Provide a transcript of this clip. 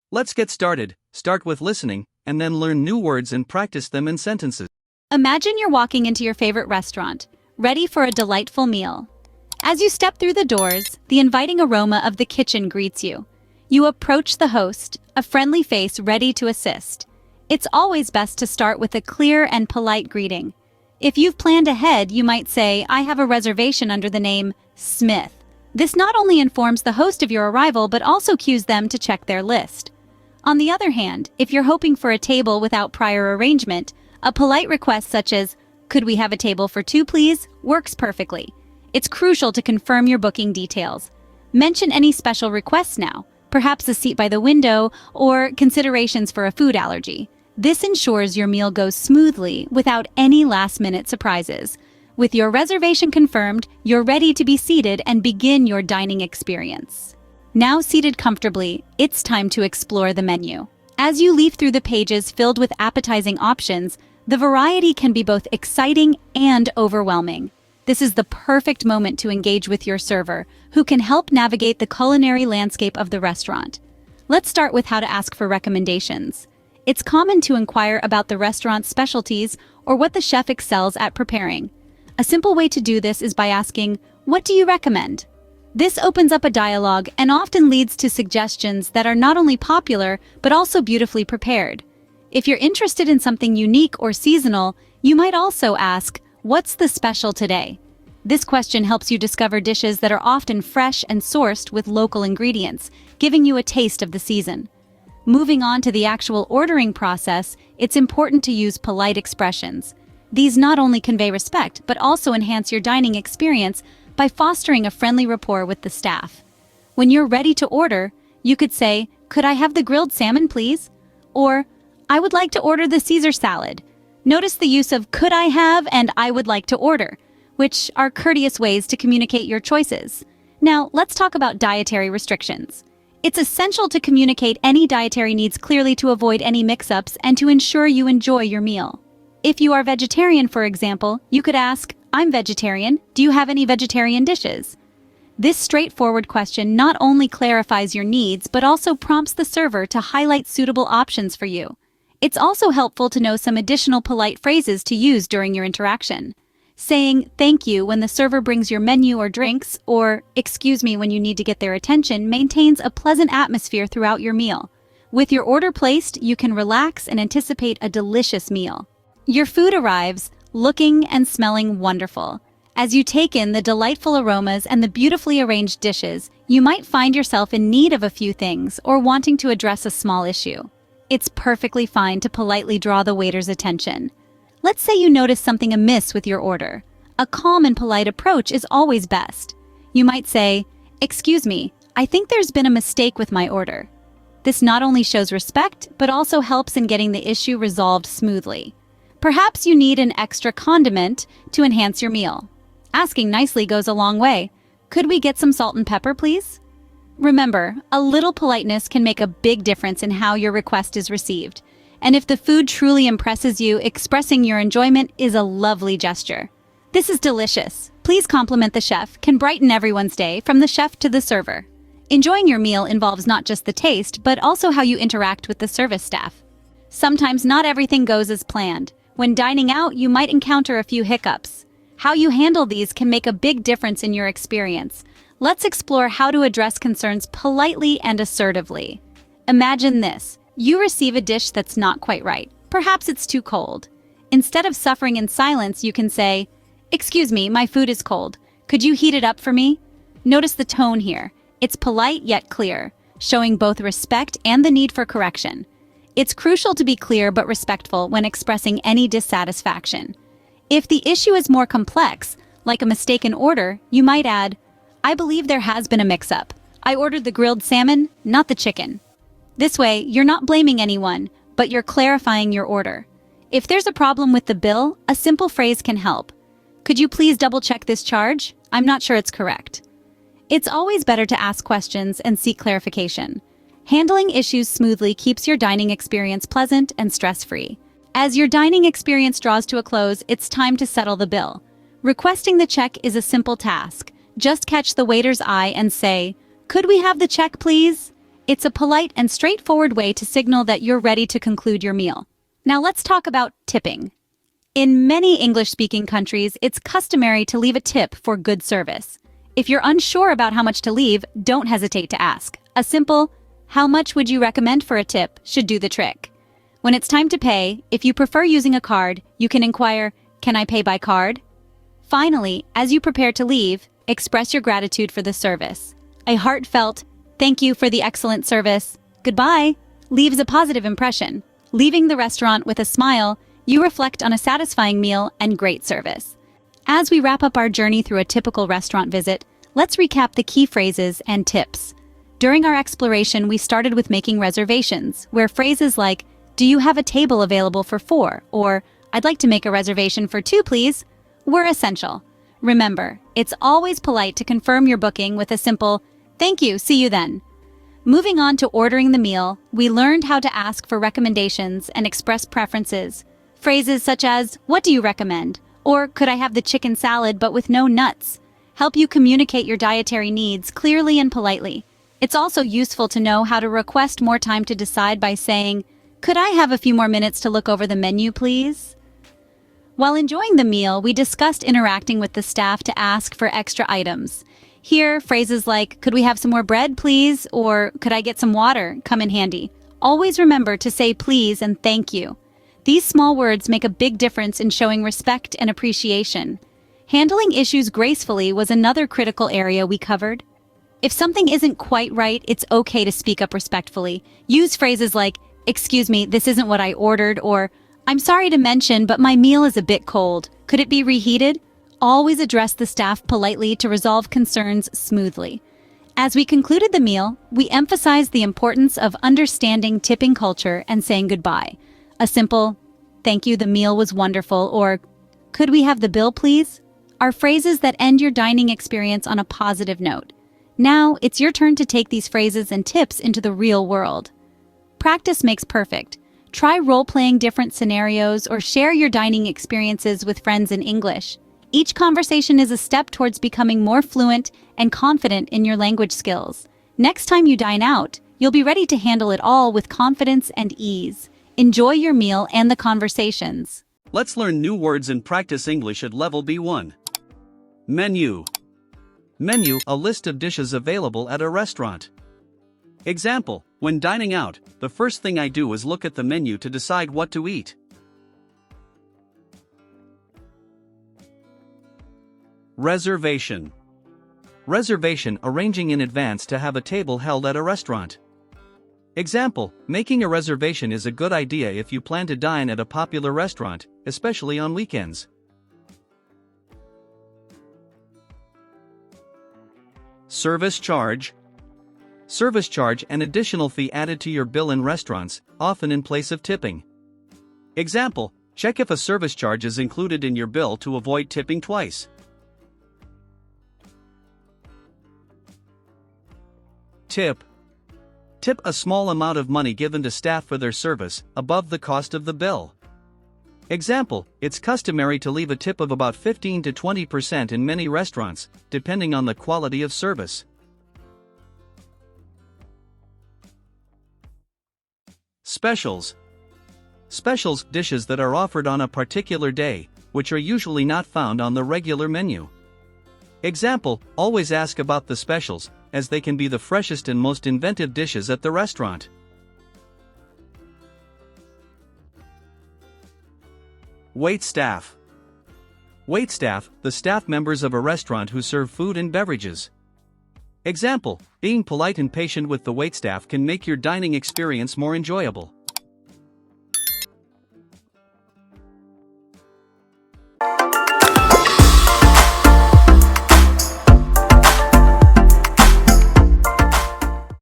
Let's get started. Start with listening, and then learn new words and practice them in sentences. Imagine you're walking into your favorite restaurant, ready for a delightful meal. As you step through the doors, the inviting aroma of the kitchen greets you. You approach the host, a friendly face ready to assist. It's always best to start with a clear and polite greeting. If you've planned ahead, you might say, "I have a reservation under the name Smith." This not only informs the host of your arrival, but also cues them to check their list. On the other hand, if you're hoping for a table without prior arrangement, a polite request such as, "Could we have a table for two, please?" works perfectly. It's crucial to confirm your booking details. Mention any special requests now, perhaps a seat by the window or considerations for a food allergy. This ensures your meal goes smoothly without any last-minute surprises. With your reservation confirmed, you're ready to be seated and begin your dining experience. Now seated comfortably, it's time to explore the menu. As you leaf through the pages filled with appetizing options, the variety can be both exciting and overwhelming. This is the perfect moment to engage with your server, who can help navigate the culinary landscape of the restaurant. Let's start with how to ask for recommendations. It's common to inquire about the restaurant's specialties or what the chef excels at preparing. A simple way to do this is by asking, "What do you recommend?" This opens up a dialogue and often leads to suggestions that are not only popular, but also beautifully prepared. If you're interested in something unique or seasonal, you might also ask, "What's the special today?" This question helps you discover dishes that are often fresh and sourced with local ingredients, giving you a taste of the season. Moving on to the actual ordering process, it's important to use polite expressions. These not only convey respect, but also enhance your dining experience by fostering a friendly rapport with the staff. When you're ready to order, you could say, "Could I have the grilled salmon, please?" Or, "I would like to order the Caesar salad." Notice the use of "could I have" and "I would like to order," which are courteous ways to communicate your choices. Now, let's talk about dietary restrictions. It's essential to communicate any dietary needs clearly to avoid any mix-ups and to ensure you enjoy your meal. If you are vegetarian, for example, you could ask, "I'm vegetarian. Do you have any vegetarian dishes?" This straightforward question not only clarifies your needs, but also prompts the server to highlight suitable options for you. It's also helpful to know some additional polite phrases to use during your interaction. Saying "thank you" when the server brings your menu or drinks, or "excuse me" when you need to get their attention, maintains a pleasant atmosphere throughout your meal. With your order placed, you can relax and anticipate a delicious meal. Your food arrives, looking and smelling wonderful. As you take in the delightful aromas and the beautifully arranged dishes, you might find yourself in need of a few things or wanting to address a small issue. It's perfectly fine to politely draw the waiter's attention. Let's say you notice something amiss with your order. A calm and polite approach is always best. You might say, "Excuse me, I think there's been a mistake with my order." This not only shows respect, but also helps in getting the issue resolved smoothly. Perhaps you need an extra condiment to enhance your meal. Asking nicely goes a long way. "Could we get some salt and pepper, please?" Remember, a little politeness can make a big difference in how your request is received. And if the food truly impresses you, expressing your enjoyment is a lovely gesture. "This is delicious. Please compliment the chef" can brighten everyone's day, from the chef to the server. Enjoying your meal involves not just the taste, but also how you interact with the service staff. Sometimes not everything goes as planned. When dining out, you might encounter a few hiccups. How you handle these can make a big difference in your experience. Let's explore how to address concerns politely and assertively. Imagine this. You receive a dish that's not quite right. Perhaps it's too cold. Instead of suffering in silence, you can say, "Excuse me, my food is cold. Could you heat it up for me?" Notice the tone here. It's polite yet clear, showing both respect and the need for correction. It's crucial to be clear but respectful when expressing any dissatisfaction. If the issue is more complex, like a mistaken order, you might add, "I believe there has been a mix-up. I ordered the grilled salmon, not the chicken." This way, you're not blaming anyone, but you're clarifying your order. If there's a problem with the bill, a simple phrase can help. "Could you please double-check this charge? I'm not sure it's correct." It's always better to ask questions and seek clarification. Handling issues smoothly keeps your dining experience pleasant and stress-free. As your dining experience draws to a close, it's time to settle the bill. Requesting the check is a simple task. Just catch the waiter's eye and say, "Could we have the check, please?" It's a polite and straightforward way to signal that you're ready to conclude your meal. Now let's talk about tipping. In many English-speaking countries, it's customary to leave a tip for good service. If you're unsure about how much to leave, don't hesitate to ask. A simple, "How much would you recommend for a tip?" should do the trick. When it's time to pay, if you prefer using a card, you can inquire, "Can I pay by card?" Finally, as you prepare to leave, express your gratitude for the service. A heartfelt, "Thank you for the excellent service. Goodbye," leaves a positive impression. Leaving the restaurant with a smile, you reflect on a satisfying meal and great service. As we wrap up our journey through a typical restaurant visit, let's recap the key phrases and tips. During our exploration, we started with making reservations, where phrases like, "Do you have a table available for 4?" or "I'd like to make a reservation for 2, please," were essential. Remember, it's always polite to confirm your booking with a simple, "Thank you, see you then." Moving on to ordering the meal, we learned how to ask for recommendations and express preferences. Phrases such as, "What do you recommend?" or "Could I have the chicken salad but with no nuts?" help you communicate your dietary needs clearly and politely. It's also useful to know how to request more time to decide by saying, "Could I have a few more minutes to look over the menu, please?" While enjoying the meal, we discussed interacting with the staff to ask for extra items. Here, phrases like, "Could we have some more bread, please?" or "Could I get some water?" come in handy. Always remember to say please and thank you. These small words make a big difference in showing respect and appreciation. Handling issues gracefully was another critical area we covered. If something isn't quite right, it's okay to speak up respectfully. Use phrases like, "Excuse me, this isn't what I ordered," or "I'm sorry to mention, but my meal is a bit cold. Could it be reheated?" Always address the staff politely to resolve concerns smoothly. As we concluded the meal, we emphasized the importance of understanding tipping culture and saying goodbye. A simple, "Thank you, the meal was wonderful," or "Could we have the bill, please?" are phrases that end your dining experience on a positive note. Now, it's your turn to take these phrases and tips into the real world. Practice makes perfect. Try role-playing different scenarios or share your dining experiences with friends in English. Each conversation is a step towards becoming more fluent and confident in your language skills. Next time you dine out, you'll be ready to handle it all with confidence and ease. Enjoy your meal and the conversations. Let's learn new words and practice English at level B1. Menu. Menu, a list of dishes available at a restaurant. Example, when dining out, the first thing I do is look at the menu to decide what to eat. Reservation. Reservation, arranging in advance to have a table held at a restaurant. Example, making a reservation is a good idea if you plan to dine at a popular restaurant, especially on weekends. Service charge. Service charge, an additional fee added to your bill in restaurants, often in place of tipping. Example, check if a service charge is included in your bill to avoid tipping twice. Tip. Tip, a small amount of money given to staff for their service, above the cost of the bill. Example, it's customary to leave a tip of about 15 to 20% in many restaurants, depending on the quality of service. Specials. Specials, dishes that are offered on a particular day, which are usually not found on the regular menu. Example, always ask about the specials, as they can be the freshest and most inventive dishes at the restaurant. Waitstaff. Waitstaff, the staff members of a restaurant who serve food and beverages. Example, being polite and patient with the waitstaff can make your dining experience more enjoyable.